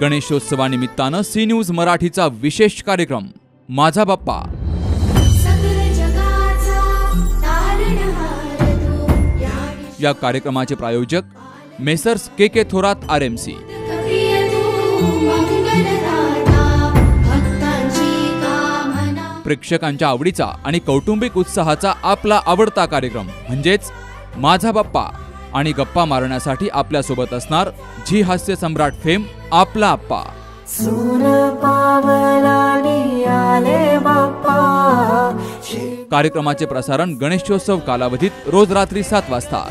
गणेशोत्सवानिमित्तानं C news मराठीचा विशेष कार्यक्रम माझा बाप्पा। या कार्यक्रमाचे प्रायोजक मेसर्स के थोरात RMC। प्रेक्षकांच्या आवडीचा आणि कौटुंबिक उत्साहाचा आपला आवडता कार्यक्रम म्हणजेच माझा बाप्पा आणि गप्पा मारण्यासाठी आपल्या सोबत असणार झी हास्य सम्राट फेम आपला आप्पा। कार्यक्रमाचे प्रसारण गणेशोत्सव कालावधीत रोज रात्री 7 वाजता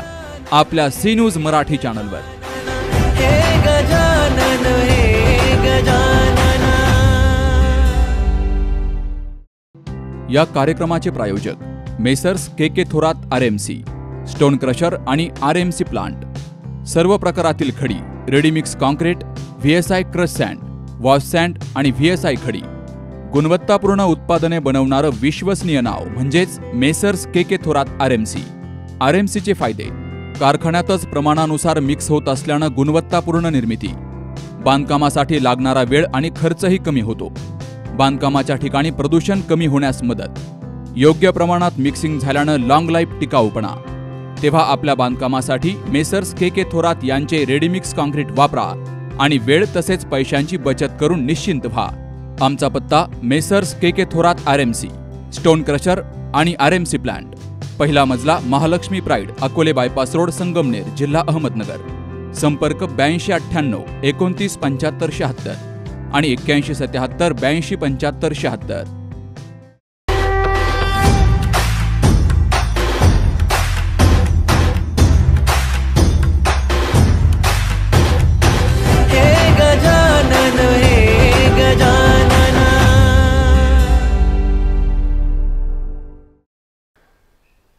आपल्या सी न्यूज मराठी चॅनलवर। या कार्यक्रमाचे प्रायोजक Messrs K Thorat RMC, stone crusher आणि RMC प्लांट, सर्व प्रकारातील खडी, ready mix concrete, VSI crush sand, wash sand आणि VSI खडी, गुणवत्तापूर्ण उत्पादने बनवणारं विश्वसनीय नाव म्हणजेच मेसर्स के थोरात RMC। RMCचे फायदे: कारखान्यातच प्रमाणानुसार मिक्स होत असल्यानं गुणवत्तापूर्ण निर्मिती, बांधकामासाठी लागणारा वेळ आणि खर्चही कमी होतो, बांधकामाच्या ठिकाणी प्रदूषण कमी होण्यास मदत, योग्य प्रमाणात मिक्सिंग झाल्यानं लॉंग लाईफ टिकाऊपणा। तेव्हा आपल्या बांधकामासाठी मेसर्स के थोरात यांचे रेडीमिक्स कॉन्क्रीट वापरा आणि वेळ तसेच पैशांची बचत करून निश्चिंत व्हा। आमचा पत्ता messrs K Thorat RMC, stone crusher आणि RMC प्लांट, पहिला मजला, Mahalakshmi pride, Akole bypass road, Sangamner, जिल्हा अहमदनगर। संपर्क 8298 29 75 76 आणि 81 77 82 75 76।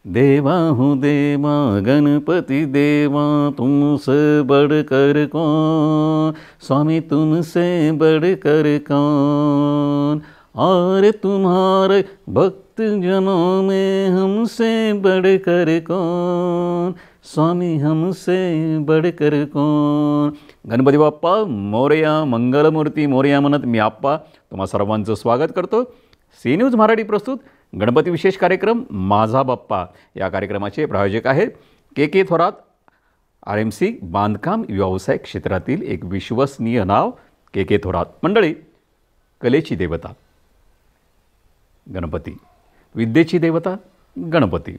देवा हूँ देवा गणपति देवा, तुमसे बढ़कर कौन, स्वामी तुमसे बढ़कर कौन, और तुम्हारे भक्त जनों में हमसे बढ़कर कौन, स्वामी हमसे बढ़कर कौन। गणपती बाप्पा मोरया, मंगलमूर्ती मोरया म्हणत मी आप्पा तुम्हा सर्वांचं स्वागत करतो। सी न्यूज मराठी प्रस्तुत गणपती विशेष कार्यक्रम माझा बाप्पा। या कार्यक्रमाचे प्रायोजक आहेत के थोरात RMC, बांधकाम व्यवसाय क्षेत्रातील एक विश्वसनीय नाव के थोरात। मंडळी, कलेची देवता गणपती, विद्येची देवता गणपती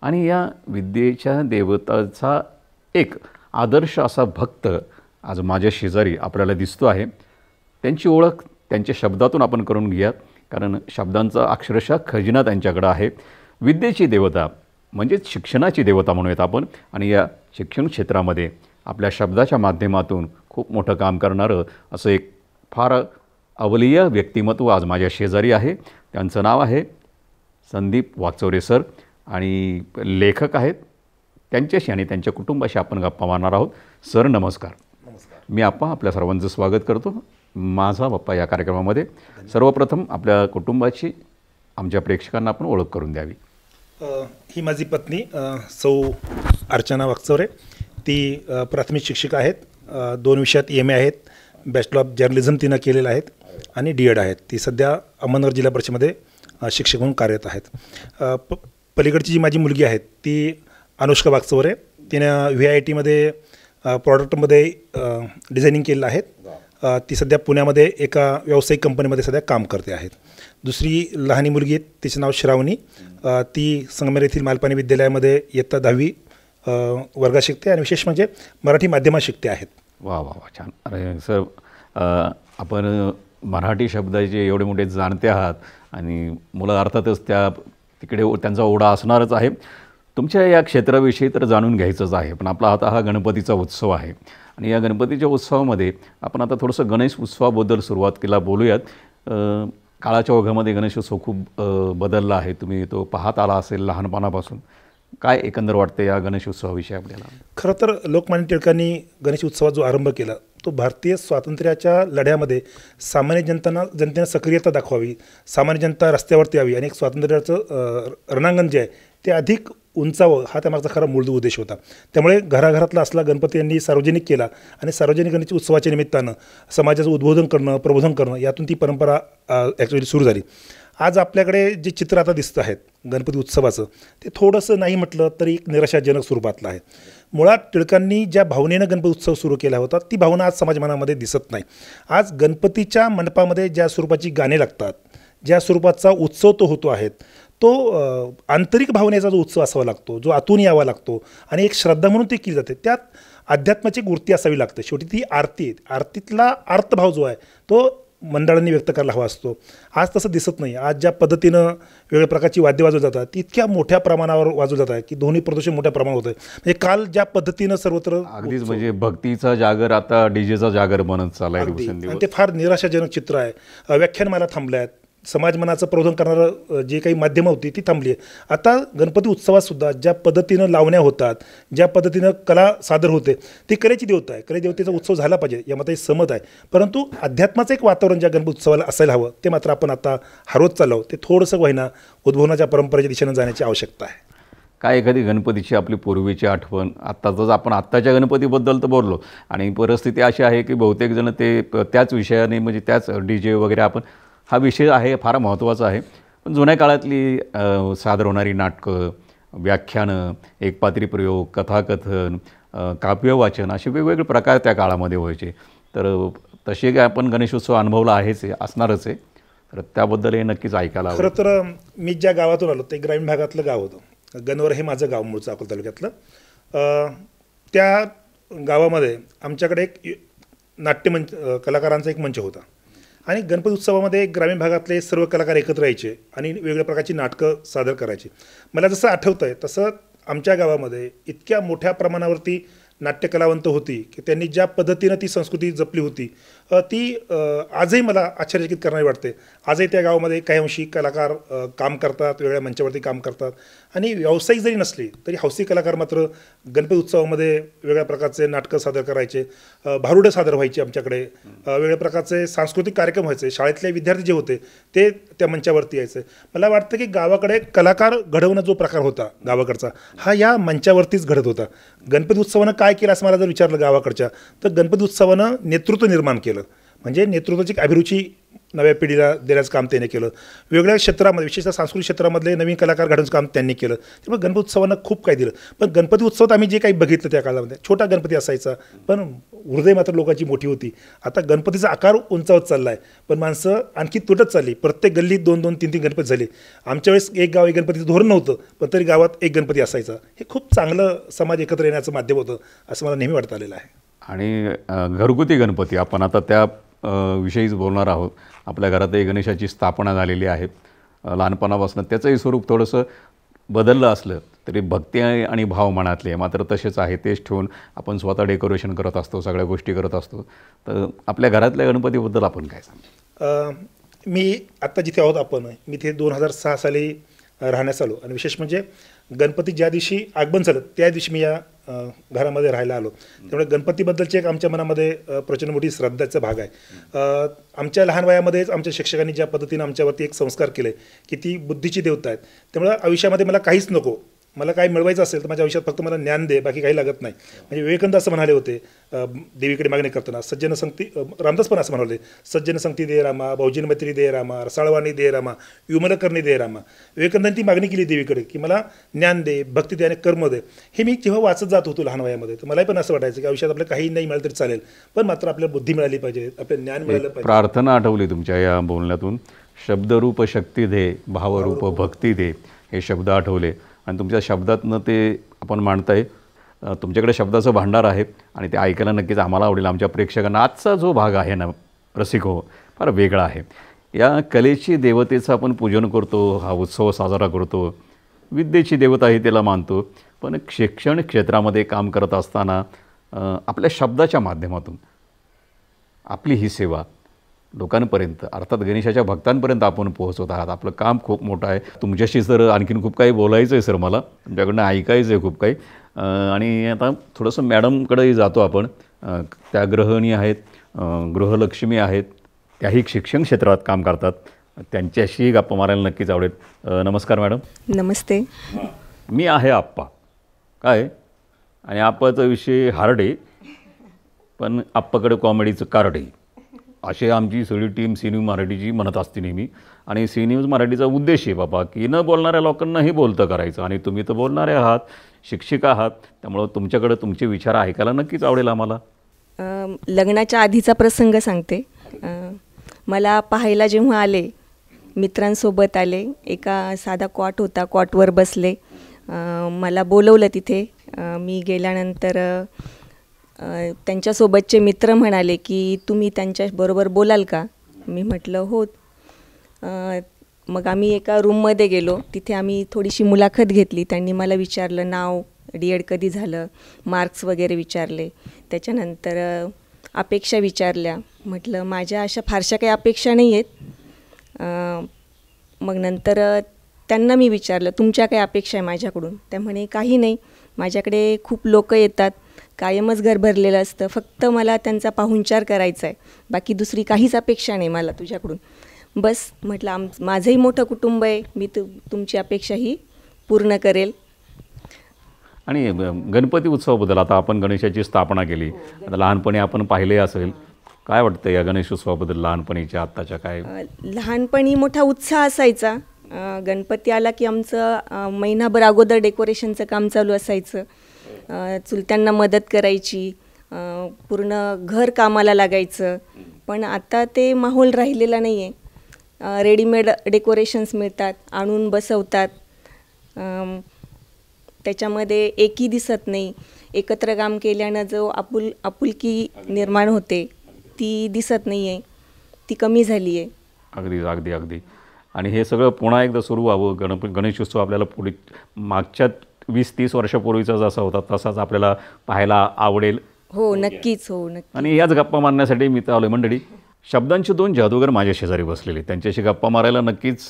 आणि या विद्येच्या देवताचा एक आदर्श असा भक्त आज माझ्या शेजारी आपल्याला दिसतो आहे। त्यांची ओळख त्यांच्या शब्दातून आपण करून घेऊयात, कारण शब्दांचा अक्षरशः खजिना त्यांच्याकडे आहे। विद्येची देवता म्हणजेच शिक्षणाची देवता म्हणूयात आपण, आणि या शिक्षण क्षेत्रामध्ये आपल्या शब्दाच्या माध्यमातून खूप मोठं काम करणारं असं एक फार अवलीय व्यक्तिमत्व आज माझ्या शेजारी आहे। त्यांचं नाव आहे संदीप वागचौरे सर आणि लेखक आहेत। त्यांच्याशी आणि त्यांच्या कुटुंबाशी आपण गप्पा मारणार आहोत। सर नमस्कार। मी आपल्या सर्वांचं स्वागत करतो माझा बाप्पा या कार्यक्रमामध्ये। सर्वप्रथम आपल्या कुटुंबाची आमच्या प्रेक्षकांना आपण ओळख करून द्यावी। ही माझी पत्नी सौ अर्चना वागचौरे, ती प्राथमिक शिक्षिका आहेत, 2 विषयात MA आहेत, बॅचलर ऑफ जर्नलिझम तिनं केलेलं आहेत आणि DED आहेत। ती सध्या अहमदनगर जिल्हा परिषदेमध्ये शिक्षक म्हणून कार्यरत आहेत। पलीकडची जी माझी मुलगी आहे ती अनुष्का वागचौरे, तिनं VIT प्रॉडक्टमध्ये डिझायनिंग केलेलं आहे। ती सध्या पुण्यामध्ये एका व्यावसायिक कंपनीमध्ये सध्या काम करते आहेत। दुसरी लहानी मुलगी आहे, तिचं नाव श्रावणी, ती संगमेर येथील मालपाणी विद्यालयामध्ये इयत्ता 10वी वर्गात शिकते आणि विशेष म्हणजे मराठी माध्यमात शिकते आहेत। वा वा वा, छान। अरे सर, आपण मराठी शब्दाचे एवढे मोठे जाणते आहात आणि मुलं अर्थातच तिकडे त्यांचा ओढा असणारच आहे। तुमच्या या क्षेत्राविषयी तर जाणून घ्यायचंच आहे, पण आपला आता हा गणपतीचा उत्सव आहे आणि या गणपतीच्या उत्सवामध्ये आपण आता थोडंसं गणेश उत्सवाबद्दल सुरुवात केला बोलूयात। काळाच्या ओघामध्ये गणेशोत्सव खूप बदलला आहे, तुम्ही तो पाहत आला असेल लहानपणापासून। काय एकंदर वाटतं या गणेशोत्सवाविषयी आपल्याला? खरं तर लोकमान्य टिळकांनी गणेश उत्सवात जो आरंभ केला तो भारतीय स्वातंत्र्याच्या लढ्यामध्ये सामान्य जनतेनं सक्रियता दाखवावी, सामान्य जनता रस्त्यावरती यावी आणि एक स्वातंत्र्याचं रणांगण जे आहे ते अधिक उंचावं हा त्यामागचा खरा मूळ उद्देश होता. त्यामुळे घराघरातला असला गणपती यांनी सार्वजनिक केला आणि सार्वजनिक गणेश उत्सवाच्या निमित्तानं समाजाचं उद्बोधन करणं, प्रबोधन करणं यातून ती परंपरा ॲक्च्युली सुरू झाली. आज आपल्याकडे जे चित्र आता दिसतं आहेत गणपती उत्सवाचं ते थोडंसं नाही म्हटलं तरी एक निराशाजनक स्वरूपातलं आहे. मुळात टिळकांनी ज्या भावनेनं गणपती उत्सव सुरू केला होता ती भावना आज समाजमनामध्ये दिसत नाही. आज गणपतीच्या मंडपामध्ये ज्या स्वरूपाची गाणी लागतात, ज्या स्वरूपाचा उत्सव तो होतो आहे तो आंतरिक भावनेचा जो उत्सव असावा लागतो, जो आतून यावा लागतो आणि एक श्रद्धा म्हणून ती केली जाते. त्यात अध्यात्माची मूर्ती असावी लागते. शेवटी ती आरती आहे. आरतीतला अर्थभाव जो आहे तो मंडळांनी व्यक्त करायला हवा असतो. आज तसं दिसत नाही. आज ज्या पद्धतीनं वेगवेगळ्या प्रकारची वाद्य वाजवली जातात ती इतक्या मोठ्या प्रमाणावर वाजवली जात आहे की ध्वनी प्रदूषण मोठ्या प्रमाणात होतं आहे. म्हणजे काल ज्या पद्धतीनं सर्वत्र अगदीच म्हणजे भक्तीचा जागर आता डीजेचा जागर बनत चाललाय आणि दिवसेंदिवस. ते फार निराशाजनक चित्र आहे. व्याख्यानमाला थांबल्या आहेत. समाजमनाचं प्रबोधन करणारं जे काही माध्यमं होती ती थांबली आहे. आता गणपती उत्सवातसुद्धा ज्या पद्धतीनं लावण्या होतात, ज्या पद्धतीनं कला सादर होते ती कलेची देवता आहे. कले देवतेचा उत्सव झाला पाहिजे यामध्ये सहमत आहे. परंतु अध्यात्माचं एक वातावरण ज्या गणपती उत्सवाला असायला हवं ते मात्र आपण आता हरवत चाललो. ते थोडंसं होईना उद्भवनाच्या परंपरेच्या दिशेनं जाण्याची आवश्यकता आहे. काय एखादी गणपतीची आपली पूर्वीची आठवण आत्ताच आपण आत्ताच्या गणपतीबद्दल तर बोललो आणि परिस्थिती अशी आहे की बहुतेक जण ते त्याच विषयाने म्हणजे त्याच DJ वगैरे आपण हा विषय आहे फार महत्त्वाचा आहे. पण जुन्या काळातली सादर होणारी नाटकं, व्याख्यानं, एकपात्री प्रयोग, कथाकथन, काव्यवाचन असे वेगवेगळे प्रकार त्या काळामध्ये व्हायचे. तर तसे काय आपण गणेशोत्सव अनुभवला आहेच आहे, असणारच आहे. तर त्याबद्दल हे नक्कीच ऐकायला हवं. खरं तर मी ज्या गावातून आलो ते ग्रामीण भागातलं गाव होतं. गणवर हे माझं गाव मूळचं अकोला तालुक्यातलं. त्या गावामध्ये आमच्याकडे एक नाट्यमंच कलाकारांचा एक मंच होता आणि गणपती उत्सवामध्ये ग्रामीण भागातले सर्व कलाकार एकत्र यायचे आणि वेगवेगळ्या प्रकारची नाटकं सादर करायची. मला जसं आठवतं आहे तसं आमच्या गावामध्ये इतक्या मोठ्या प्रमाणावरती नाट्यकलावंत होती की त्यांनी ज्या पद्धतीनं ती संस्कृती जपली होती ती आजही मला आश्चर्यचकित करणारी वाटते. आजही त्या गावामध्ये काही अंशी कलाकार काम करतात, वेगळ्या मंचावरती काम करतात आणि व्यावसायिक जरी नसली तरी हौसी कलाकार मात्र गणपती उत्सवामध्ये वेगळ्या प्रकारचे नाटकं सादर करायचे, भारुडं सादर व्हायचे आमच्याकडे, वेगळ्या प्रकारचे सांस्कृतिक कार्यक्रम व्हायचे. शाळेतले विद्यार्थी जे होते ते त्या मंचावरती यायचे. मला वाटतं की गावाकडे कलाकार घडवणं जो प्रकार होता गावाकडचा हा या मंचावरतीच घडत होता. गणपती उत्सवानं काय केलं असं मला जर विचारलं गावाकडच्या तर गणपती उत्सवानं नेतृत्व निर्माण केलं. म्हणजे नेतृत्वाची अभिरुची नव्या पिढीला देण्याचं काम त्याने केलं. वेगवेगळ्या क्षेत्रामध्ये विशेषतः सांस्कृतिक क्षेत्रामधले नवीन कलाकार घडवण्याचं काम त्यांनी केलं. त्यामुळे गणपती उत्सवानं खूप काही दिलं. पण गणपती उत्सवात आम्ही जे काही बघितलं त्या काळामध्ये छोटा गणपती असायचा पण हृदय मात्र लोकांची मोठी होती. आता गणपतीचा आकार उंचावत चालला आहे पण माणसं आणखी तुटत चालली. प्रत्येक गल्लीत 2-2, 3-3 गणपती झाले. आमच्या वेळेस एक गाव एक गणपतीचं धोरण नव्हतं पण तरी गावात एक गणपती असायचा. हे खूप चांगलं समाज एकत्र येण्याचं माध्यम होतं असं मला नेहमी वाटत आलेलं आहे. आणि घरगुती गणपती आपण आता त्या विषयीच बोलणार आहोत. आपल्या घरातही गणेशाची स्थापना झालेली आहे. लहानपणापासून त्याचंही स्वरूप थोडंसं बदललं असलं तरी भक्ती आणि भाव मनातले मात्र तसेच आहे. तेच ठेवून आपण स्वतः डेकोरेशन करत असतो, सगळ्या गोष्टी करत असतो. तर आपल्या घरातल्या गणपतीबद्दल आपण काय सांगू? मी आत्ता जिथे आहोत आपण मी ते 2006 साली राहण्यास आलो आणि विशेष म्हणजे गणपती ज्या दिवशी आगमन झालं त्या दिवशी मी या घरामध्ये राहायला आलो. त्यामुळे गणपतीबद्दलची एक आमच्या मनामध्ये प्रचंड मोठी श्रद्धाचा भाग आहे. आमच्या लहान वयामध्येच आमच्या शिक्षकांनी ज्या पद्धतीनं आमच्यावरती एक संस्कार केले की ती बुद्धीची देवता आहेत. त्यामुळे आयुष्यामध्ये मला काहीच नको, मला काय मिळवायचं असेल तर माझ्या आयुष्यात फक्त मला ज्ञान दे, बाकी काही लागत नाही. म्हणजे विवेकानंद असं म्हणाले होते देवीकडे मागणी करताना. सज्जन संगती रामदास पण असं म्हणाले, सज्जन संगती दे रामा, भाऊजीन मैत्री दे रामा, रसाळवाणी दे रामा, विमल करणी दे रामा. विवेकानंदांनी ती मागणी केली देवीकडे की मला ज्ञान दे, भक्ती दे आणि कर्म दे. हे मी जेव्हा वाचत जात होतो लहान वयामध्ये तर मलाही पण असं वाटायचं की आयुष्यात आपल्याला काही नाही मिळालं तरी चालेल पण मात्र आपल्याला बुद्धी मिळाली पाहिजे, आपल्याला ज्ञान मिळालं पाहिजे. प्रार्थना आठवली तुमच्या या बोलण्यातून. शब्दरूप शक्ती दे, भावरूप भक्ती दे, हे शब्द आठवले आणि तुमच्या शब्दातनं ते आपण मांडताय. तुमच्याकडे शब्दाचं भांडार आहे आणि ते ऐकायला नक्कीच आम्हाला आवडेल. आमच्या प्रेक्षकांना आजचा जो भाग आहे ना रसिक हो फार वेगळा आहे. या कलेची देवतेचं आपण पूजन करतो, हा उत्सव साजरा करतो, विद्येची देवताही त्याला मानतो. पण शिक्षण क्षेत्रामध्ये काम करत असताना आपल्या शब्दाच्या माध्यमातून आपली ही सेवा लोकांपर्यंत अर्थात गणेशाच्या भक्तांपर्यंत आपण पोहोचवत आहात. आपलं काम खूप मोठं आहे. तुमच्याशी सर आणखीन खूप काही बोलायचं आहे सर, मला तुमच्याकडनं ऐकायचं आहे खूप काही. आणि आता थोडंसं मॅडमकडेही जातो आपण. त्या गृहिणी आहेत, गृहलक्ष्मी आहेत, त्याही शिक्षण क्षेत्रात काम करतात. त्यांच्याशी गप्पा मारायला नक्कीच आवडेल. नमस्कार मॅडम. नमस्ते. मी आहे आप्पा काय, आणि आप्पाचा विषय हार्ड आहे, पण आप्पाकडे कॉमेडीचं कार्ड आहे, अशी आमची सगळी टीम सी न्यूज मराठीची म्हणत असते नेहमी. आणि सी न्यूज मराठीचा उद्देश आहे बाबा की न बोलणाऱ्या लोकांनाही बोलतं करायचं, आणि तुम्ही तर बोलणारे आहात, शिक्षिका आहात, त्यामुळं तुमच्याकडे तुमचे विचार ऐकायला नक्कीच आवडेल आम्हाला. लग्नाच्या आधीचा प्रसंग सांगते. मला पाहायला जेव्हा आले, मित्रांसोबत आले, एका साधा कॉट होता, कॉटवर बसले, मला बोलवलं तिथे. मी गेल्यानंतर त्यांच्यासोबतचे मित्र म्हणाले की तुम्ही त्यांच्याबरोबर बोलाल का. मी म्हटलं हो. मग आम्ही एका रूममध्ये गेलो, तिथे आम्ही थोडीशी मुलाखत घेतली. त्यांनी मला विचारलं नाव, DED कधी झालं, मार्क्स वगैरे विचारले. त्याच्यानंतर अपेक्षा विचारल्या. म्हटलं माझ्या अशा फारशा काही अपेक्षा नाही आहेत. मग नंतर त्यांना मी विचारलं तुमच्या काही अपेक्षा आहे माझ्याकडून. त्या म्हणे काही नाही, माझ्याकडे खूप लोक येतात, कायमच घर भरलेलं असतं, फक्त मला त्यांचा पाहुणचार करायचा आहे, बाकी दुसरी काहीच अपेक्षा नाही मला तुझ्याकडून. बस म्हटलं माझंही मोठं कुटुंब आहे, मी तुमची अपेक्षा ही पूर्ण करेल. आणि गणपती उत्सवाबद्दल, आता आपण गणेशाची स्थापना केली, आता लहानपणी आपण पाहिले असेल, काय वाटतं या गणेशोत्सवाबद्दल लहानपणीच्या आत्ताच्या काय? लहानपणी मोठा उत्साह असायचा. गणपती आला की आमचं महिनाभर अगोदर डेकोरेशनचं काम चालू असायचं. चुलत्यांना मदत करायची, पूर्ण घर कामाला लागायचं. पण आता ते माहोल राहिलेला नाही आहे. रेडीमेड डेकोरेशन्स मिळतात, आणून बसवतात, त्याच्यामध्ये एकी दिसत नाही. एकत्र काम केल्यानं जो आपुलकी निर्माण होते ती दिसत नाही आहे, ती कमी झाली आहे. अगदी अगदी अगदी. आणि हे सगळं पुन्हा एकदा सुरू व्हावं. गणेशोत्सव आपल्याला पुढे मागच्या 20-30 वर्षापूर्वीचा जसा होता तसाच आपल्याला पाहायला आवडेल. हो नक्कीच, हो नक्की. आणि याच गप्पा मारण्यासाठी मी तर आलो. मंडळी, शब्दांचे 2 जादूगार माझ्या शेजारी बसलेले, त्यांच्याशी गप्पा मारायला नक्कीच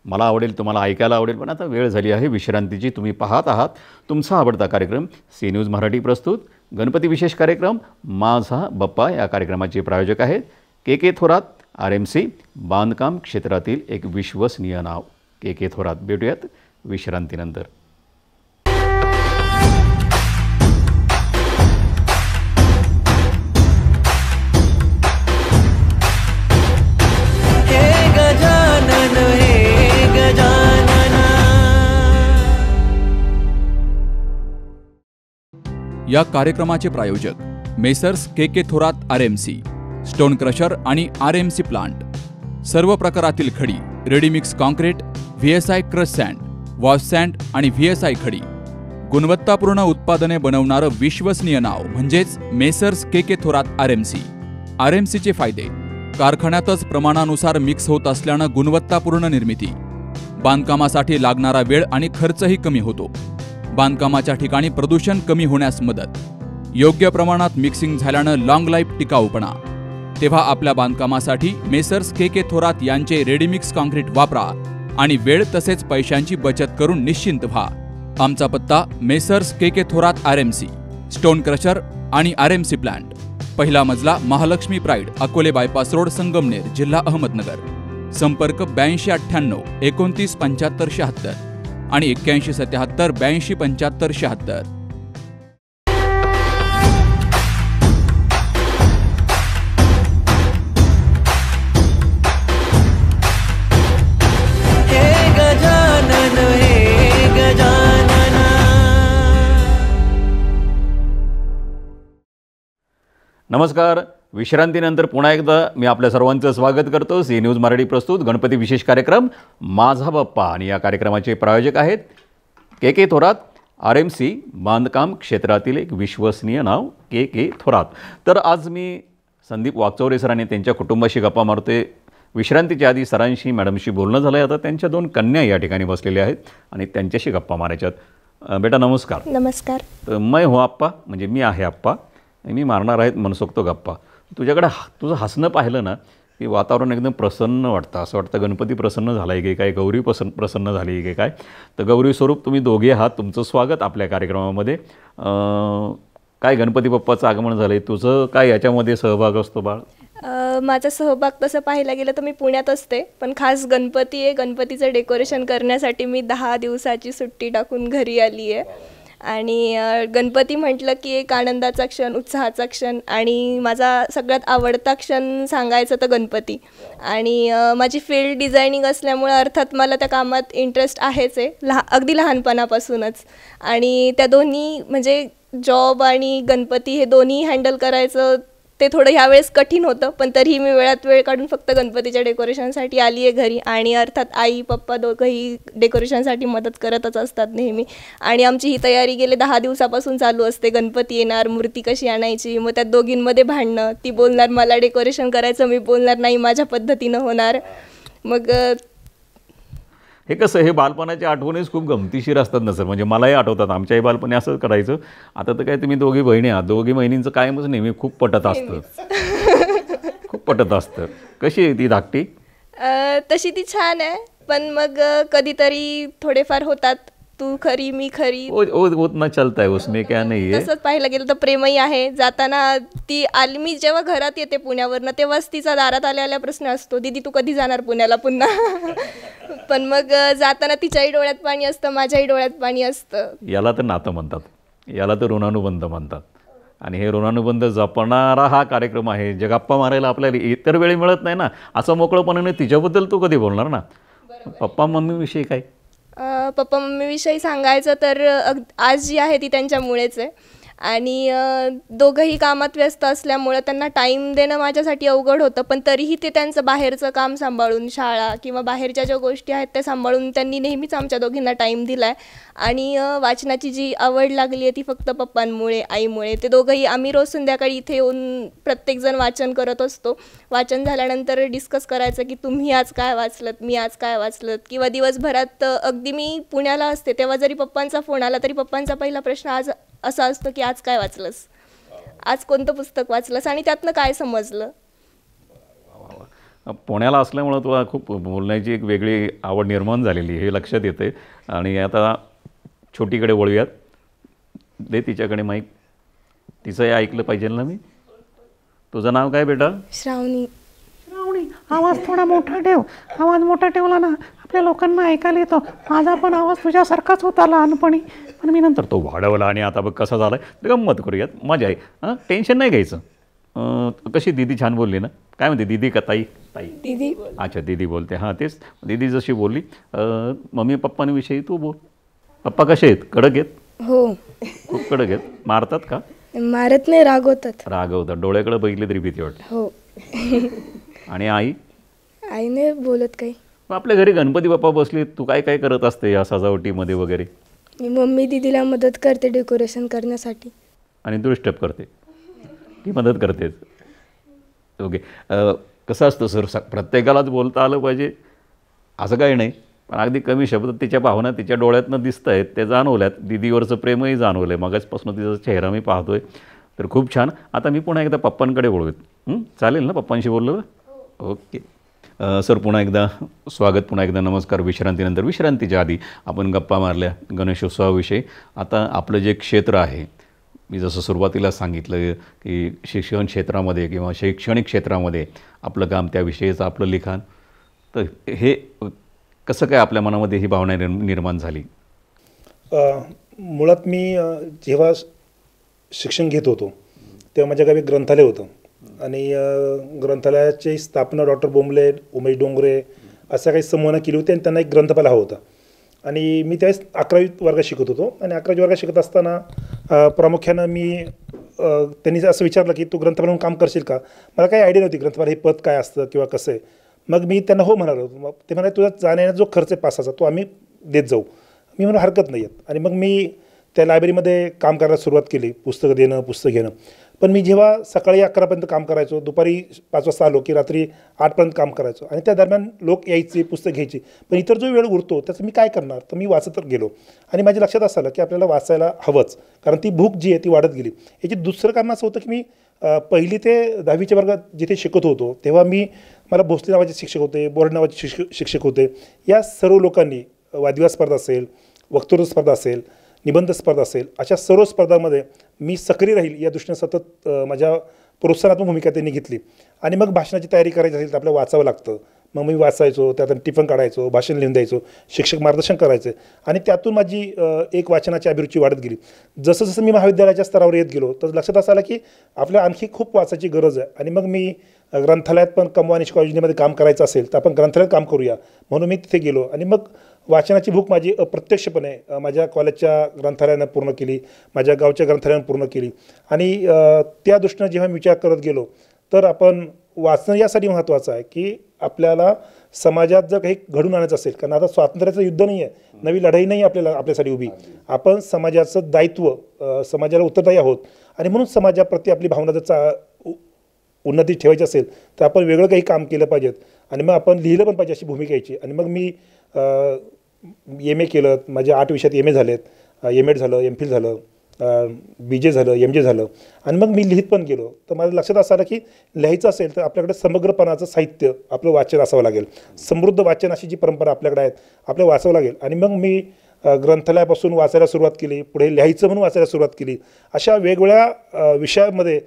मला आवडेल, तुम्हाला ऐकायला आवडेल. पण आता वेळ झाली आहे विश्रांतीची. तुम्ही पाहत आहात तुमचा आवडता कार्यक्रम सी न्यूज मराठी प्रस्तुत गणपती विशेष कार्यक्रम माझा बप्पा. या कार्यक्रमाचे प्रायोजक आहेत KK थोरात, RMC, बांधकाम क्षेत्रातील एक विश्वसनीय नाव KK थोरात. भेटूयात विश्रांतीनंतर. या कार्यक्रमाचे प्रायोजक Messrs KK Thorat RMC, stone crusher आणि RMC प्लांट. सर्व प्रकारातील खडी, ready mix concrete, VSI crush sand, wash sand आणि VSI खडी. गुणवत्तापूर्ण उत्पादने बनवणारं विश्वसनीय नाव म्हणजेच मेसर्स KK थोरात RMC. RMCचे फायदे: कारखान्यातच प्रमाणानुसार मिक्स होत असल्यानं गुणवत्तापूर्ण निर्मिती. बांधकामासाठी लागणारा वेळ आणि खर्चही कमी होतो. बांधकामाच्या ठिकाणी प्रदूषण कमी होण्यास मदत. योग्य प्रमाणात मिक्सिंग झाल्यानं लॉंग लाईफ टिकाऊपणा. तेव्हा आपल्या बांधकामासाठी मेसर्स KK थोरात यांचे रेडीमिक्स कॉन्क्रीट वापरा आणि वेळ तसेच पैशांची बचत करून निश्चिंत व्हा. आमचा पत्ता messrs KK Thorat RMC, stone crusher आणि RMC प्लांट. पहिला मजला, Mahalakshmi pride, Akole bypass road, Sangamner, जिल्हा अहमदनगर. संपर्क 8298 29 75 76 आणि 81 77 82 75 76. नमस्कार. विश्रांतीनंतर पुन्हा एकदा मी आपल्या सर्वांचं स्वागत करतो सी न्यूज मराठी प्रस्तुत गणपती विशेष कार्यक्रम माझा बप्पा. आणि या कार्यक्रमाचे प्रायोजक आहेत KK थोरात RMC, बांधकाम क्षेत्रातील एक विश्वसनीय नाव KK थोरात. तर आज मी संदीप वागचौरे सर आणि त्यांच्या कुटुंबाशी गप्पा मारतोय. विश्रांतीच्या आधी सरांशी, मॅडमशी बोलणं झालं आहे. आता त्यांच्या 2 कन्या या ठिकाणी बसलेल्या आहेत आणि त्यांच्याशी गप्पा मारायच्यात. बेटा नमस्कार. नमस्कार. तर मैं हो आप्पा, म्हणजे मी आहे आप्पा, मी मारणार आहेत मनसोक्त गप्पा. तुझ्याकडे तुझं हसणं पाहिलं ना की वातावरण एकदम प्रसन्न वाटतं. असं वाटतं गणपती प्रसन्न झाला आहे की काय, गौरी प्रसन्न झाली आहे की काय. तर गौरी स्वरूप तुम्ही दोघे आहात, तुमचं स्वागत आपल्या कार्यक्रमामध्ये. काय गणपती बाप्पाचं आगमन झालं आहे, तुझं काय याच्यामध्ये सहभाग असतो बाळ? माझा सहभाग तसं पाहायला गेलं तर मी पुण्यात असते, पण खास गणपती आहे, गणपतीचं डेकोरेशन करण्यासाठी मी 10 दिवसाची सुट्टी टाकून घरी आली आहे. आणि गणपती म्हटलं की एक आनंदाचा क्षण, उत्साहाचा क्षण, आणि माझा सगळ्यात आवडता क्षण सांगायचं तर गणपती. आणि माझी फील्ड डिझायनिंग असल्यामुळे अर्थात मला त्या कामात इंटरेस्ट आहेच आहे, अगदी लहानपणापासूनच. आणि त्या दोन्ही म्हणजे जॉब आणि गणपती हे दोन्ही हँडल करायचं ते थोडं ह्यावेळेस कठीण होतं, पण तरीही मी वेळात वेळ काढून फक्त गणपतीच्या डेकोरेशनसाठी आली आहे घरी. आणि अर्थात आई पप्पा दोघंही डेकोरेशनसाठी मदत करतच असतात नेहमी. आणि आमची ही तयारी गेले 10 दिवसापासून चालू असते. गणपती येणार, मूर्ती कशी आणायची, मग त्यात दोघींमध्ये भांडणं, ती बोलणार मला डेकोरेशन करायचं, मी बोलणार नाही माझ्या पद्धतीनं होणार. मग हे कसं, हे बालपणाच्या आठवणीच खूप गमतीशीर असतात ना सर. म्हणजे मलाही आठवतात, आमच्याही बालपणी असंच करायचं. आता तर काय तुम्ही दोघी बहिणी आहात, दोघी बहिणींचं कायमच नेहमी खूप पटत असतं. खूप पटत असतं. कशी आहे ती धाकटी? तशी ती छान आहे, पण मग कधीतरी थोडेफार होतात, तू खरी मी खरी, उतना चलता है उसमें क्या नाही आहे. तसंच पाहायला गेलं तर प्रेमही आहे. जाताना ती आली, मी जेव्हा घरात येते पुण्यावरनं तेव्हाच तिचा दारात आल्या प्रश्न असतो, दीदी तू कधी जाणार पुण्याला पुन्हा. पण मग जाताना तिच्याही डोळ्यात पाणी असतं, माझ्याही डोळ्यात पाणी असतं. याला तर नातं म्हणतात, याला तर ऋणानुबंध म्हणतात. आणि हे ऋणानुबंध जपणारा हा कार्यक्रम आहे. जे गप्पा मारायला आपल्याला इतर वेळी मिळत नाही ना, असं मोकळपणाने तिच्याबद्दल तू कधी बोलणार ना. पप्पा मम्मीविषयी काय? पप्पा मम्मीविषयी सांगायचं तर आज जी आहे ती त्यांच्यामुळेच आहे. आणि दोघंही कामात व्यस्त असल्यामुळं त्यांना टाईम देणं माझ्यासाठी अवघड होतं, पण तरीही ते त्यांचं बाहेरचं काम सांभाळून, शाळा किंवा बाहेरच्या ज्या गोष्टी आहेत त्या सांभाळून त्यांनी नेहमीच आमच्या दोघींना टाईम दिला आहे. आणि वाचनाची जी आवड लागली आहे ती फक्त पप्पांमुळे, आईमुळे. ते दोघंही, आम्ही रोज संध्याकाळी इथे येऊन प्रत्येकजण वाचन करत असतो. वाचन झाल्यानंतर डिस्कस करायचं की तुम्ही आज काय वाचलत, मी आज काय वाचलत, किंवा दिवसभरात अगदी मी पुण्याला असते तेव्हा जरी पप्पांचा फोन आला तरी पप्पांचा पहिला प्रश्न आज असा असतो की आज काय वाचलंस, आज कोणतं पुस्तक वाचलंस आणि त्यातनं काय समजलं. पुण्याला असल्यामुळं तुला खूप बोलण्याची एक वेगळी आवड निर्माण झालेली हे लक्षात येते. आणि आता छोटीकडे वळूयात. दे तिच्याकडे माईक, तिचंही ऐकलं पाहिजे ना मी. तुझं नाव काय बेटा? श्रावणी. श्रावणी, आवाज थोडा मोठा ठेव. आवाज मोठा ठेवला ना आपल्या लोकांना ऐकायला येतो. माझा पण आवाज तुझ्यासारखाच होता लहानपणी, पण मी नंतर तो वाढवला आणि आता बघ कसा झाला आहे. गंमत करूयात, मजा आहे. हां, टेन्शन नाही घ्यायचं. कशी दीदी छान बोलली ना? काय म्हणते दीदी का ताई? ताई, दीदी. अच्छा दीदी बोलते. हां तेच, दीदी जशी बोलली. मम्मी पप्पांविषयी तू बोल. पप्पा कसे आहेत? कडक आहेत? हो. खूप कडक आहेत? मारतात का? मारत नाही, रागवतात. रागवतात, डोळ्याकडे बघितले तरी भीती वाटते. हो. आणि आई? आईने बोलत काही. आपल्या घरी गणपती बाप्पा बसले, तू काय काय करत असते या सजावटीमध्ये वगैरे? मी मम्मी दीदीला मदत करते डेकोरेशन करण्यासाठी. आणि तू डिस्टर्ब करते की मदत करतेच? ओके. कसं असतं सर, प्रत्येकालाच बोलता आलं पाहिजे असं काही नाही, पण अगदी कमी शब्दात तिच्या भावना तिच्या डोळ्यातनं दिसत आहेत, ते जाणवल्यात. दिदीवरचं प्रेमही जाणवलं आहे, मगाचपासून तिचा चेहरा मी पाहतो आहे. तर खूप छान. आता मी पुन्हा एकदा पप्पांकडे बोलूयात. चालेल ना पप्पांशी बोललं? ओके. सर पुन्हा एकदा स्वागत, पुन्हा एकदा नमस्कार. विश्रांतीनंतर, विश्रांतीच्या आधी आपण गप्पा मारल्या गणेशोत्सवाविषयी. आता आपलं जे क्षेत्र आहे, मी जसं सुरुवातीला सांगितलं की शिक्षण क्षेत्रामध्ये किंवा शैक्षणिक क्षेत्रामध्ये आपलं काम, त्याविषयीचं आपलं लिखाण, तर हे कसं काय आपल्या मनामध्ये ही भावना निर्माण झाली? मुळात मी जेव्हा शिक्षण घेत होतो तेव्हा माझ्या गावी ग्रंथालय होतं. आणि ग्रंथालयाची स्थापना डॉक्टर बोंबले, उमेश डोंगरे अशा काही समूहानं केली होती आणि त्यांना एक ग्रंथपाल हवा होता. आणि मी त्यावेळेस 11वी वर्गात शिकत होतो. आणि 11वी वर्गात शिकत असताना प्रामुख्यानं त्यांनी असं विचारलं की तू ग्रंथपाल म्हणून काम करशील का? मला काही आयडिया नव्हती ग्रंथपाल हे पद काय असतं किंवा कसं आहे. मग मी त्यांना हो म्हणालो. मग ते म्हणाले तुझा जाण्याचा जो खर्च आहे 5,000 तो आम्ही देत जाऊ. मी म्हणून हरकत नाही आहेत. आणि मग मी त्या लायब्ररीमध्ये काम करायला सुरुवात केली, पुस्तकं देणं, पुस्तक घेणं. पण मी जेव्हा सकाळी 11पर्यंत काम करायचो, दुपारी 5 वाजता आलो की रात्री 8पर्यंत काम करायचो. आणि त्या दरम्यान लोक यायचे, पुस्तक घ्यायची. पण इतर जो वेळ उरतो त्याचं मी काय करणार? तर मी वाचत गेलो. आणि माझ्या लक्षात असं आलं की आपल्याला वाचायला हवंच, कारण ती भूक जी आहे ती वाढत गेली. याची दुसरं कारण असं होतं की मी 1ली ते 10वीच्या वर्गात जिथे शिकत होतो तेव्हा मला भोसले नावाचे शिक्षक होते, बोर्ड नावाचे शिक्षक होते. या सर्व लोकांनी वादविवाद स्पर्धा असेल, वक्तृत्व स्पर्धा असेल, निबंध स्पर्धा असेल, अशा सर्व स्पर्धांमध्ये मी सक्रिय राहील या दृष्टीने सतत माझ्या प्रोत्साहनात्मक भूमिका त्यांनी घेतली. आणि मग भाषणाची तयारी करायची असेल तर आपल्याला वाचावं लागतं. मग मी वाचायचो, त्यात टिफन काढायचो, भाषण लिहून द्यायचो, शिक्षक मार्गदर्शन करायचे आणि त्यातून माझी एक वाचनाची अभिरुची वाढत गेली. जसं जसं मी महाविद्यालयाच्या स्तरावर येत गेलो तर लक्षात असं आलं की आपल्याला आणखी खूप वाचायची गरज आहे. आणि मग मी ग्रंथालयात पण कमवा निष्काळजी योजनेमध्ये काम करायचं असेल तर आपण ग्रंथालयात काम करूया म्हणून मी तिथे गेलो. आणि मग वाचनाची भूक माझी अप्रत्यक्षपणे माझ्या कॉलेजच्या ग्रंथालयानं पूर्ण केली, माझ्या गावच्या ग्रंथालयानं पूर्ण केली. आणि त्या दृष्टीनं जेव्हा मी विचार करत गेलो तर आपण वाचणं यासाठी महत्त्वाचं आहे की आपल्याला समाजात जर काही घडून आणायचं असेल, कारण आता स्वातंत्र्याचं युद्ध नाही आहे, नवी लढाई नाही आपल्यासाठी उभी. आपण समाजाचं दायित्व, समाजाला उत्तरदायी आहोत आणि म्हणून समाजाप्रती आपली भावना जर उन्नती ठेवायची असेल तर आपण वेगळं काही काम केलं पाहिजेत आणि मग आपण लिहिलं पण पाहिजे अशी भूमिका यायची. आणि मग मी MA केलं, माझ्या 8 विषयात MA झालेत, MEd झालं, MPhil झालं, BJ झालं, MJ झालं. आणि मग मी लिहित पण गेलो. तर माझ्या लक्षात असं आलं की लिहायचं असेल तर आपल्याकडे समग्रपणाचं साहित्य आपलं वाचन असावं लागेल, समृद्ध वाचन अशी जी परंपरा आपल्याकडे आहेत आपल्याला वाचावं लागेल. आणि मग मी ग्रंथालयापासून वाचायला सुरुवात केली, पुढे लिहायचं म्हणून वाचायला सुरुवात केली. अशा वेगवेगळ्या विषयामध्ये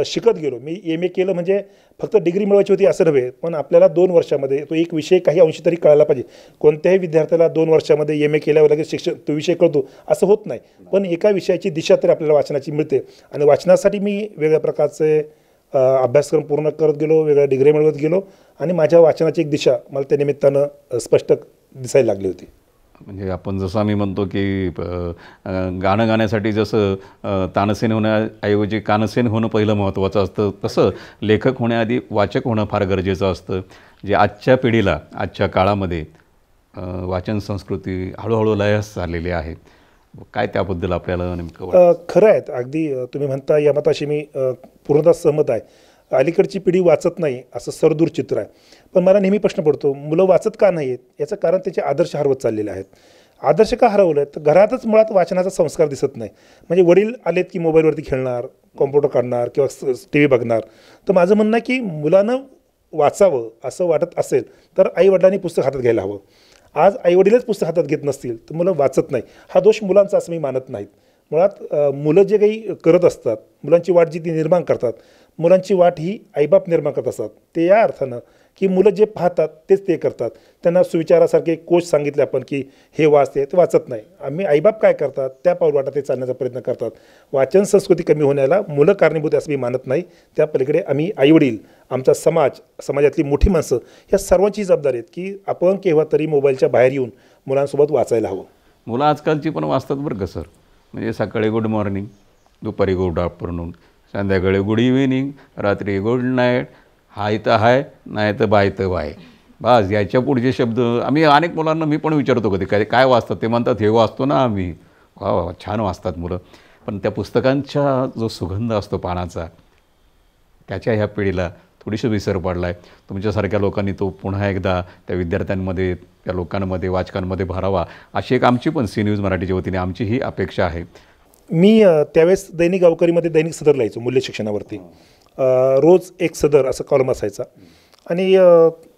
शिकत गेलो. मी MA केलं म्हणजे फक्त डिग्री मिळवायची होती असं नव्हे, पण आपल्याला 2 वर्षामध्ये तो एक विषय काही अंशी तरी कळायला पाहिजे. कोणत्याही विद्यार्थ्याला 2 वर्षामध्ये MA केल्यावर लगेच शिक्षण तो विषय कळतो असं होत नाही, पण एका विषयाची दिशा तरी आपल्याला वाचनाची मिळते. आणि वाचनासाठी मी वेगळ्या प्रकारचे अभ्यासक्रम पूर्ण करत गेलो, वेगळ्या डिग्री मिळवत गेलो आणि माझ्या वाचनाची एक दिशा मला त्या निमित्तानं स्पष्ट दिसायला लागली होती. म्हणजे आपण जसं आम्ही म्हणतो की गाणं गाण्यासाठी जसं तानसेन होण्याऐवजी कानसेन होणं पहिलं महत्त्वाचं असतं, तसं लेखक होण्याआधी वाचक होणं फार गरजेचं असतं. जे आजच्या पिढीला, आजच्या काळामध्ये वाचन संस्कृती हळूहळू लयास झालेली आहे. काय त्याबद्दल आपल्याला नेमकं खरं आहे. अगदी तुम्ही म्हणता या मताशी मी पूर्णतः सहमत आहे. अलीकडची पिढी वाचत नाही असं सरदूर चित्र आहे. पण मला नेहमी प्रश्न पडतो, मुलं वाचत का नाही आहेत? याचं कारण त्याचे आदर्श हरवत चाललेले आहेत. आदर्श का हरवले आहेत? तर घरातच मुळात वाचनाचा संस्कार दिसत नाही. म्हणजे वडील आलेत की मोबाईलवरती खेळणार, कॉम्प्युटर काढणार किंवा TV बघणार. तर माझं म्हणणं आहे की मुलानं वाचावं असं वाटत असेल तर आईवडिलांनी पुस्तक हातात घ्यायला हवं. आज आईवडीलच पुस्तक हातात घेत नसतील तर मुलं वाचत नाही. हा दोष मुलांचा असं मी मानत नाहीत. मुळात मुलं जे काही करत असतात, मुलांची वाट जी ती निर्माण करतात, मुलांची वाट ही आईबाप निर्माण करत असतात. ते या अर्थानं की मुलं जे पाहतात तेच ते करतात. त्यांना सुविचारासारखे कोच सांगितले आपण की हे वाचते, ते वाचत नाही. आम्ही आईबाप काय करतात त्या पाऊलवाटा ते चालण्याचा प्रयत्न करतात. वाचन संस्कृती कमी होण्याला मुलं कारणीभूत असं मी मानत नाही. त्या पलीकडे आम्ही आईवडील, आमचा समाज, समाजातली मोठी माणसं या सर्वांची जबाबदारी आहेत की आपण केव्हा तरी मोबाईलच्या बाहेर येऊन मुलांसोबत वाचायला हवं. मुलं आजकालची पण वाचतात बरं का सर. म्हणजे सकाळी गुड मॉर्निंग, दुपारी गुड आफ्टरनून, संध्याकाळी गुड इव्हिनिंग, रात्री गुड नाईट, हाय तर हाय, नाही तर बाय तर बाय. बस याच्या पुढचे शब्द आम्ही अनेक मुलांना मी पण विचारतो कधी काय वाचतात. ते म्हणतात हे वाचतो ना आम्ही. वा वा, छान वाचतात मुलं. पण त्या पुस्तकांचा जो सुगंध असतो पानाचा, त्याच्या ह्या पिढीला थोडीशी विसर पडला आहे. तुमच्यासारख्या लोकांनी तो पुन्हा एकदा त्या विद्यार्थ्यांमध्ये, त्या लोकांमध्ये, वाचकांमध्ये भरावा, अशी एक आमची पण सी न्यूज मराठीच्या वतीने आमची ही अपेक्षा आहे. मी त्यावेळेस दैनिक गावकरीमध्ये दैनिक सदर लिहायचो मूल्य शिक्षणावरती. रोज एक सदर असं कॉलम असायचा आणि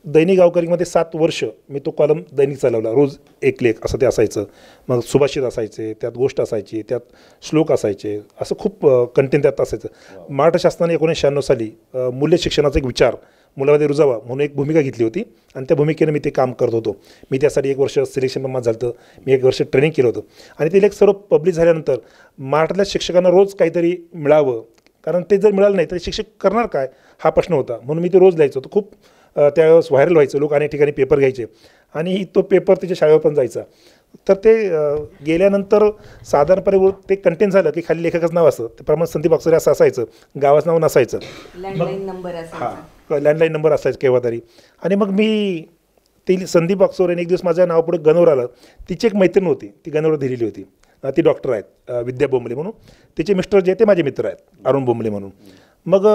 दैनिक गावकरीमध्ये 7 वर्ष मी तो कॉलम दैनिक चालवला. रोज एक लेख असं ते असायचं. मग सुभाषित असायचे, त्यात गोष्ट असायची, त्यात श्लोक असायचे, असं खूप कंटेंट त्यात असायचं. महाराष्ट्र शासनाने 1996 साली मूल्य शिक्षणाचा एक विचार मुलामध्ये रुजावा म्हणून एक भूमिका घेतली होती आणि त्या भूमिकेनं मी ते काम करत होतो. मी त्यासाठी 1 वर्ष सिलेक्शन पण माझं झालं होतं. मी 1 वर्ष ट्रेनिंग केलं होतं आणि ते लेख सर्व पब्लिश झाल्यानंतर महाराष्ट्रातल्या शिक्षकांना रोज काहीतरी मिळावं, कारण ते जर मिळालं नाही तर शिक्षक करणार काय हा प्रश्न होता. म्हणून मी ते रोज लिहायचो. तो खूप त्यावेळेस व्हायरल व्हायचं. लोक अनेक ठिकाणी पेपर घ्यायचे आणि तो पेपर त्याच्या शाळेवर पण जायचा. तर ते गेल्यानंतर साधारणपणे ते कंटेंट झालं की खाली लेखकाचं नाव असं, ते प्रमाण संदीप अक्षरे असं असायचं, गावाचं नाव नसायचं, लँडलाईन नंबर असायचा. लँडलाईन नंबर असायचं केव्हा तरी. आणि मग मी ती संदीप अक्षरेने एक दिवस माझ्या नावापुढे गणवर आलं. तिची एक मैत्रीण होती, ती गणवर दिलेली होती. ती डॉक्टर आहेत, विद्या बोंबले म्हणून. तिचे मिस्टर जे ते माझे मित्र आहेत, अरुण बोंबले म्हणून. मग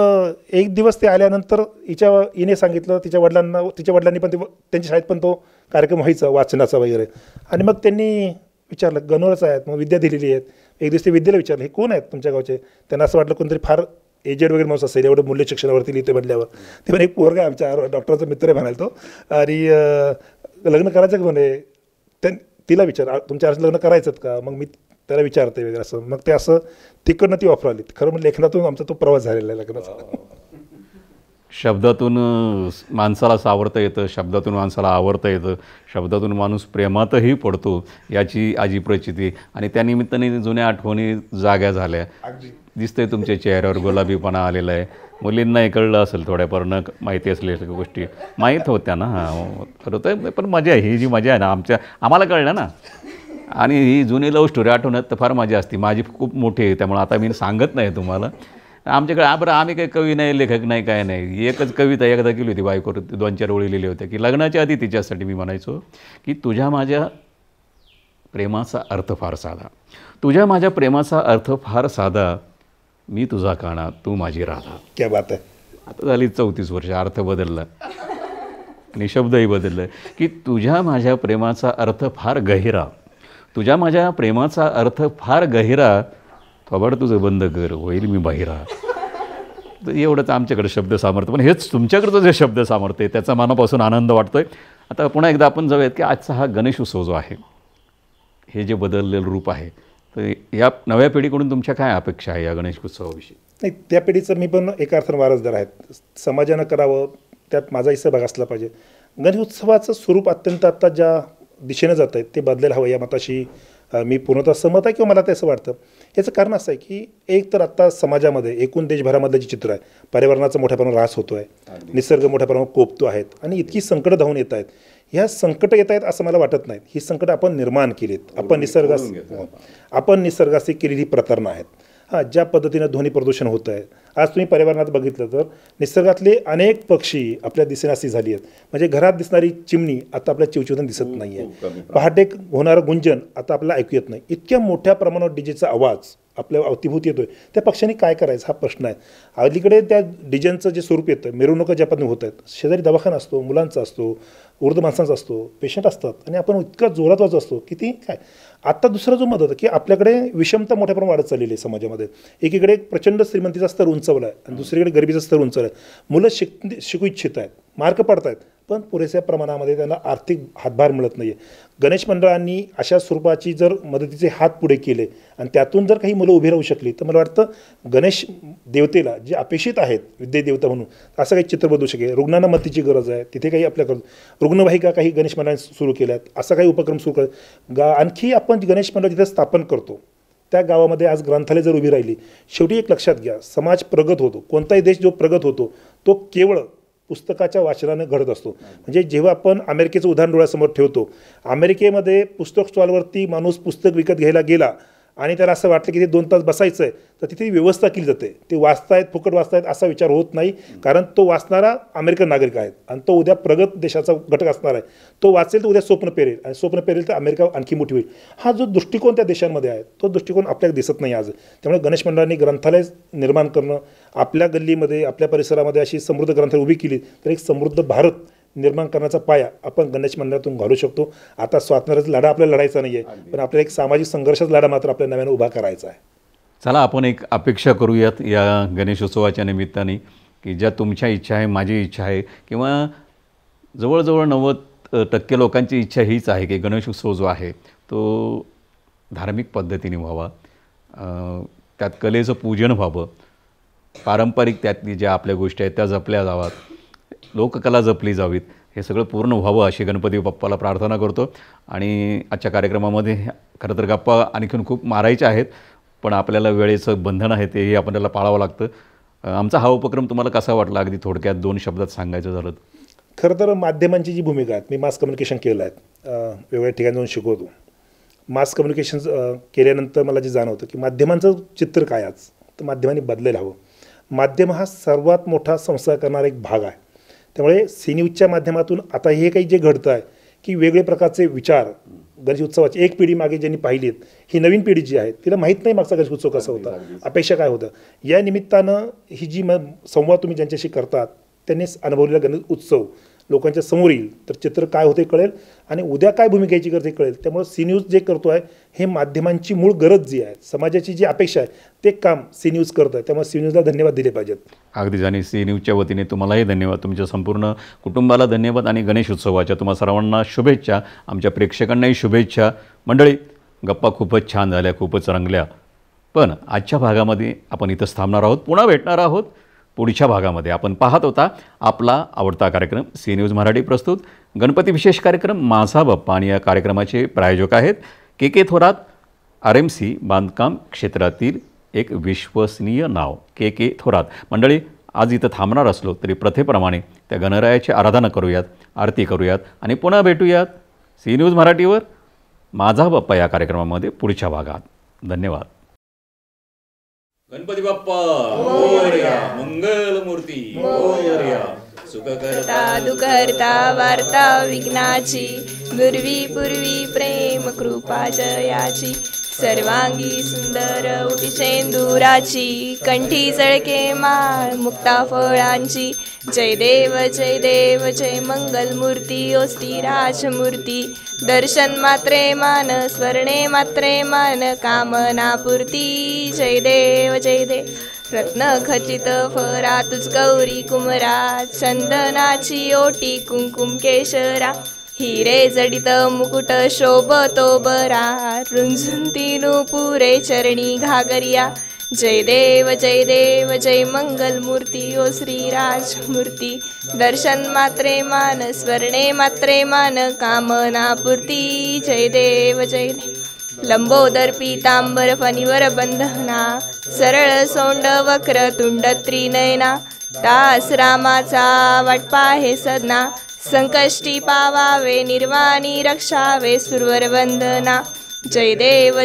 एक दिवस ते आल्यानंतर हिने सांगितलं तिच्या वडिलांनी पण त्यांच्या शाळेत पण तो कार्यक्रम व्हायचा वाचनाचा वगैरे. आणि मग त्यांनी विचारलं गणवरच आहेत, मग विद्या दिलेली आहेत. एक दिवस ते विद्येला विचारलं हे कोण आहेत तुमच्या गावचे. त्यांना असं वाटलं कोणतरी फार एजेड वगैरे माणूस असेल, एवढं मूल्य शिक्षणावरती लिहिते म्हटल्यावर. ते पण एक पोरगा आहे आमच्या डॉक्टरचा मित्र आहे म्हणाल तो. आणि लग्न करायचं का म्हणे. तिला विचार तुमच्या अर्ज लग्न करायचं का. मग मी त्याला विचारते वगैरे असं. मग ते असं तिकडनं ती ऑफर आली. खरं म्हणजे लेखनातून आमचा तो प्रवास झालेला आहे लग्नाचा. शब्दातून माणसाला सावरता येतं, शब्दातून माणसाला आवडता येतं, शब्दातून माणूस प्रेमातही पडतो याची आजी प्रचिती. आणि त्यानिमित्ताने जुन्या आठवणी जाग्या झाल्या. दिसतंय तुमच्या चेहऱ्यावर गुलाबीपणा आलेला आहे. मुलींनाही कळलं असेल थोड्याफार न माहिती असलेल्या गोष्टी माहीत होत्या ना. हां खरं तर पण मजा आहे, ही जी मजा आहे ना आम्हाला कळलं ना. आणि ही जुनी लव्ह स्टोरी आठवण्यात तर फार मजा असते. माझी खूप मोठी आहे त्यामुळे आता मी सांगत नाही तुम्हाला. आमच्याकडे बरं आम्ही काही कवी नाही, लेखक नाही, काय नाही. एकच कविता एकदा केली होती बायकोवर, 2-4 ओळी लिहिल्या होत्या की लग्नाच्या आधी तिच्यासाठी मी म्हणायचो की तुझ्या माझ्या प्रेमाचा अर्थ फार साधा, तुझ्या माझ्या प्रेमाचा अर्थ फार साधा, मी तुझा काना तू माझी राधा. क्या बात आहे. आता झाली 34 वर्ष, अर्थ बदलला आणि शब्दही बदलला की तुझ्या माझ्या प्रेमाचा अर्थ फार गहिरा, तुझ्या माझ्या प्रेमाचा अर्थ फार गहिरा, थोबाड तुझं बंद कर होईल मी बाहिरा. तर एवढंच आमच्याकडे शब्द सामर्थ्य. पण हेच तुमच्याकडचं जे शब्द सामर्थ्य आहे त्याचा मनापासून आनंद वाटतोय. आता पुन्हा एकदा आपण जाऊयात की आजचा हा गणेश उत्सव जो आहे, हे जे बदललेलं रूप आहे, तर या नव्या पिढीकडून तुमच्या काय अपेक्षा आहे या गणेश उत्सवाविषयी? नाही, त्या पिढीचं मी पण एका अर्थानं वारसदार आहेत. समाजानं करावं त्यात माझाही सहभाग असला पाहिजे. गणेश उत्सवाचं स्वरूप अत्यंत आत्ता ज्या दिशेनं जात आहे ते बदलायला हवं या मताशी मी पूर्णतः सहमत आहे किंवा मला ते असं वाटतं. याचं कारण असं आहे की एक तर आत्ता समाजामध्ये एकूण देशभरामधलं जे चित्र आहे, पर्यावरणाचा मोठ्या प्रमाणात ऱ्हास होतो आहे, निसर्ग मोठ्या प्रमाणात कोपतो आहेत आणि इतकी संकटं धावून येत आहेत. ह्या संकटं येत आहेत असं मला वाटत नाही. ही संकटं आपण निर्माण केलीत, आपण निसर्गाशी केलेली प्रकरणं आहेत. हां, ज्या पद्धतीनं ध्वनी प्रदूषण होतं आहे, आज तुम्ही पर्यावरणात बघितलं तर निसर्गातले अनेक पक्षी आपल्या दिसेनाशी झाली आहेत. म्हणजे घरात दिसणारी चिमणी आता आपल्या चिवचिवतून दिसत नाही आहे. पहाटे होणारं गुंजन आता आपल्याला ऐकू येत नाही. इतक्या मोठ्या प्रमाणात डीजेचा आवाज आपल्या अवतीभूती येतोय. त्या पक्षांनी काय करायचं हा प्रश्न आहे. अलीकडे त्या डीजेचं जे स्वरूप येतं, मिरवणुका ज्या पद्धतीने होत आहेत, शेजारी दवाखाना असतो, मुलांचा असतो, वृद्ध माणसांचा असतो, पेशंट असतात आणि आपण इतका जोरात वाजत असतो की ती काय. आत्ता दुसरा जो मत होता की आपल्याकडे विषमता मोठ्या प्रमाणात वाढत चाललेली आहे समाजामध्ये. एकीकडे प्रचंड श्रीमंतीचा स्तर उंचावला आहे आणि दुसरीकडे गरिबीचा स्तर उंचावला आहे. मुलं शिकू इच्छित आहेत, मार्क पडत आहेत, पण पुरेशा प्रमाणामध्ये त्यांना आर्थिक हातभार मिळत नाही आहे. गणेश मंडळांनी अशा स्वरूपाची जर मदतीचे हात पुढे केले आणि त्यातून जर काही मुलं उभी राहू शकली तर मला वाटतं गणेश देवतेला जे अपेक्षित आहेत विद्यादेवता म्हणून असं काही चित्र बदलू शकेल. रुग्णांना मदतीची गरज आहे, तिथे काही आपल्याकडून रुग्णवाहिका काही गणेश मंडळांनी सुरू केल्या आहेत, असा काही उपक्रम सुरू करत आणखी आपण गणेश मंडळ जिथे स्थापन करतो त्या गावामध्ये आज ग्रंथालय जर उभी राहिली. शेवटी एक लक्षात घ्या, समाज प्रगत होतो, कोणताही देश जो प्रगत होतो तो केवळ पुस्तकाच्या वाचनाने घडत असतो. म्हणजे जेव्हा आपण अमेरिकेचं उदाहरण डोळ्यासमोर ठेवतो, अमेरिकेमध्ये पुस्तक स्टॉलवरती माणूस पुस्तक विकत घ्यायला गेला आणि त्याला असं वाटलं की ते 2 तास बसायचं आहे तर तिथे व्यवस्था केली जाते. ते वाचतायत, फुकट वाचतायत असा विचार होत नाही, कारण तो वाचणारा अमेरिकन नागरिक आहे आणि तो उद्या प्रगत देशाचा घटक असणार आहे. तो वाचेल तर उद्या स्वप्न पेरेल आणि स्वप्न पेरेल तर अमेरिका आणखी मोठी होईल. हा जो दृष्टिकोन त्या देशांमध्ये आहे तो दृष्टिकोन आपल्याला दिसत नाही आज. त्यामुळे गणेश मंडळांनी ग्रंथालय निर्माण करणं, आपल्या गल्लीमध्ये आपल्या परिसरामध्ये अशी समृद्ध ग्रंथालय उभी केली तर एक समृद्ध भारत निर्माण करण्याचा पाया आपण गणेश मंडळातून घालू शकतो. आता स्वातंत्र्याचा लढा आपल्याला लढायचा नाही आहे, पण आपल्याला एक सामाजिक संघर्षाचा लढा मात्र आपल्या नव्यानं उभा करायचा आहे. चला आपण एक अपेक्षा करूयात या गणेशोत्सवाच्या निमित्ताने की ज्या तुमच्या इच्छा आहे, माझी इच्छा आहे किंवा जवळजवळ 90% लोकांची इच्छा हीच आहे की गणेशोत्सव जो आहे तो धार्मिक पद्धतीने व्हावा, त्यात कलेचं पूजन व्हावं, पारंपरिक त्यातली ज्या आपल्या गोष्टी आहेत त्या जपल्या जाव्यात, लोककला जपली जावीत, हे सगळं पूर्ण व्हावं अशी गणपती बाप्पाला प्रार्थना करतो. आणि आजच्या कार्यक्रमामध्ये खरं तर गप्पा आणखीन खूप मारायच्या आहेत, पण आपल्याला वेळेचं बंधन आहे तेही आपल्याला पाळावं लागतं. आमचा हा उपक्रम तुम्हाला कसा वाटला, अगदी थोडक्यात 2 शब्दात सांगायचं झालं? खरं तर माध्यमांची जी भूमिका आहे, मी मास कम्युनिकेशन केलं आहे, वेगवेगळ्या ठिकाणी जाऊन शिकवतो. मास कम्युनिकेशन केल्यानंतर मला जे जाणवतं की माध्यमांचं चित्र काय आज, तर माध्यमांनी बदलायला हवं. माध्यम हा सर्वात मोठा संस्कार करणारा एक भाग आहे. त्यामुळे सी न्यूजच्या माध्यमातून आता हे काही जे घडतं आहे की वेगळे प्रकारचे विचार गणेश उत्सवाची एक पिढी मागे ज्यांनी पाहिली आहेत, ही नवीन पिढी जी आहे तिला माहीत नाही मागचा गणेश उत्सव कसा होता, अपेक्षा काय होतं. या निमित्तानं ही जी संवाद तुम्ही ज्यांच्याशी करतात त्यांनीच अनुभवलेला गणेश उत्सव लोकांच्या समोर येईल तर चित्र काय होते कळेल आणि उद्या काय भूमिका घ्यायची गरज कळेल. त्यामुळे सी न्यूज जे करतो आहे हे माध्यमांची मूळ गरज जी आहे, समाजाची जी अपेक्षा आहे ते काम सी न्यूज करत आहे. त्यामुळे सी न्यूजला धन्यवाद दिले पाहिजेत. अगदीच. आणि सी न्यूजच्या वतीने तुम्हालाही धन्यवाद, तुमच्या संपूर्ण कुटुंबाला धन्यवाद आणि गणेश उत्सवाच्या तुम्हा सर्वांना शुभेच्छा, आमच्या प्रेक्षकांनाही शुभेच्छा. मंडळी, गप्पा खूपच छान झाल्या, खूपच रंगल्या. पण आजच्या भागामध्ये आपण इथंच थांबणार आहोत. पुन्हा भेटणार आहोत पुढच्या भागामध्ये. आपण पाहत होता आपला आवडता कार्यक्रम सी न्यूज मराठी प्रस्तुत गणपती विशेष कार्यक्रम माझा बाप्पा. आणि या कार्यक्रमाचे प्रायोजक आहेत के थोरात, RMC बांधकाम क्षेत्रातील एक विश्वसनीय नाव के थोरात. मंडळी, आज इथं थांबणार असलो तरी प्रथेप्रमाणे त्या गणरायाची आराधना करूयात, आरती करूयात आणि पुन्हा भेटूयात सी न्यूज मराठीवर माझा बाप्पा या कार्यक्रमामध्ये पुढच्या भागात. धन्यवाद. गणपती बाप्पा मोरया, मंगल मूर्ती मोरया, सुखकर्ता दुःखहर्ता वार्ता विघ्नाची, पूर्वी प्रेम कृपा जयाची, सर्वांगी सुंदर उटी शेंदुराची, कंठी जळके माळ मुक्ता फळांची, जय देव जय मंगल मूर्ती ओ श्री राजमूर्ती, दर्शन मात्रे मान स्वर्णे मात्रे मान कामना पूर्ती, जय देव रत्न खचित फरा तुझ गौरी कुमरा, चंदनाची ओटी कुंकुम केशरा, हिरे जडित मुकुट शोभतो बरा, रुंझुंती पुरे चरणी घागरिया, जय देव जय मंगल मूर्ती ओ श्री राजमूर्ती, दर्शन मात्रे मान स्वर्णे मात्रे मान कामना पूर्ती, जय देव लंबोदर पीतांबर फणीवर बंधना, सरळ सोंड वक्र तुंड त्रिनयना, दास रामाचा वाटपा हे सदना, संकष्टी पावावे निर्वाणी रक्षावे सुरवर वंदना, जय देव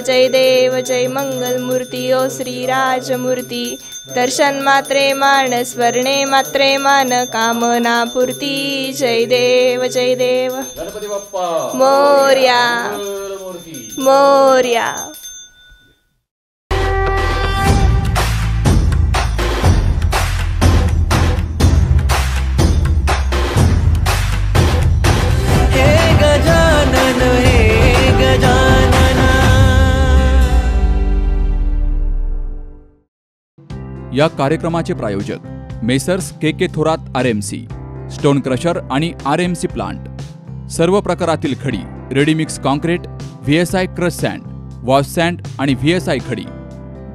जय मंगल मूर्ती ओ श्री राजमूर्ती, दर्शन मात्रे मान स्वर्णे मात्रे मान कामना पूर्ती, जय देव गणपती बाप्पा मोरया मोरया. या कार्यक्रमाचे प्रायोजक Messrs K Thorat RMC, stone crusher आणि RMC प्लांट. सर्व प्रकारातील खडी, ready mix concrete, VSI crush sand, wash sand आणि VSI खडी.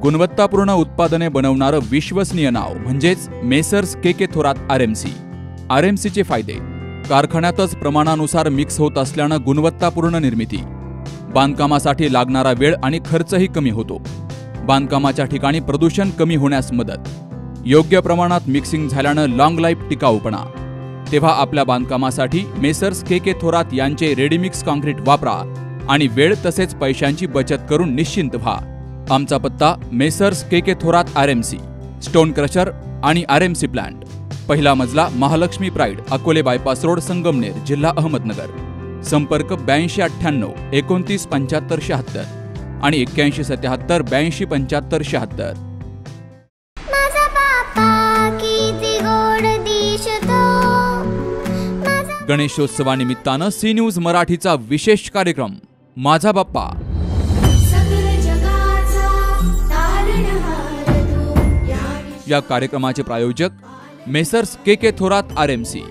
गुणवत्तापूर्ण उत्पादने बनवणारं विश्वसनीय नाव म्हणजेच मेसर्स के थोरात RMC. RMCचे फायदे: कारखान्यातच प्रमाणानुसार मिक्स होत असल्यानं गुणवत्तापूर्ण निर्मिती, बांधकामासाठी लागणारा वेळ आणि खर्चही कमी होतो, बांधकामाच्या ठिकाणी प्रदूषण कमी होण्यास मदत, योग्य प्रमाणात मिक्सिंग झाल्यानं लॉंग लाईफ टिकाऊपणा. तेव्हा आपल्या बांधकामासाठी मेसर्स के थोरात यांचे रेडीमिक्स कॉन्क्रीट वापरा आणि वेळ तसेच पैशांची बचत करून निश्चिंत व्हा. आमचा पत्ता messrs K Thorat RMC, stone crusher आणि RMC प्लांट, पहिला मजला, Mahalakshmi pride, Akole bypass road, Sangamner, जिल्हा अहमदनगर. संपर्क 8298 29 75 76 आणि 81 77 82 75 76. गणेशोत्सवानिमित्तानं सी न्यूज मराठीचा विशेष कार्यक्रम माझा बाप्पा. या कार्यक्रमाचे प्रायोजक मेसर्स के थोरात RMC.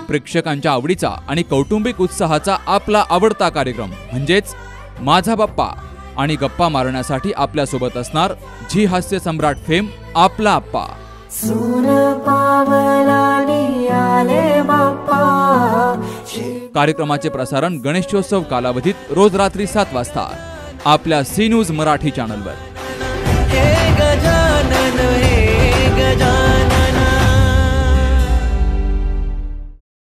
प्रेक्षकांच्या आवडीचा आणि कौटुंबिक उत्साहाचा आपला आवडता कार्यक्रम म्हणजेच माझा बाप्पा. आणि गप्पा मारण्यासाठी आपल्यासोबत असणार झी हास्य सम्राट फेम आपला आप्पा. कार्यक्रमाचे प्रसारण गणेशोत्सव कालावधीत रोज रात्री 7 वाजता आपल्या सी न्यूज मराठी चॅनलवर.